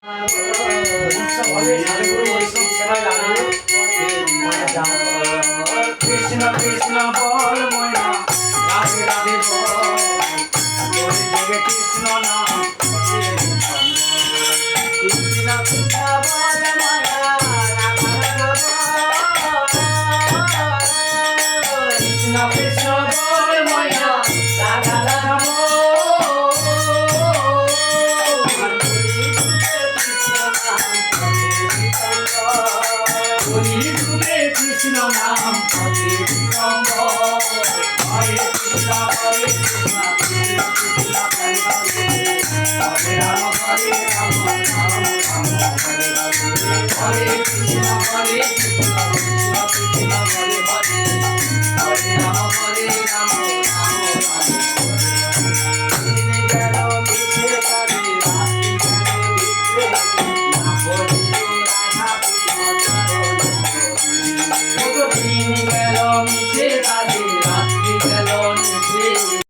উৎসবে সাধুগুরু বৈষ্ণব সেবায় লাগলো। কৃষ্ণ কৃষ্ণ বল ময়না রাধে রাধে বল, বলে দেবে কৃষ্ণ নাম কৃষ্ণ কৃষ্ণ বল ময়না রাধে কৃষ্ণ কৃষ্ণ বল ময়না রাধা রাধা কৃষ্ণ নাম হরে কৃষ্ণ হরে কৃষ্ণ হরে কৃষ্ণ কৃষ্ণ কৃষ্ণ হরে হরে রাম হরে রাম রাম রাম হরে হরে হরে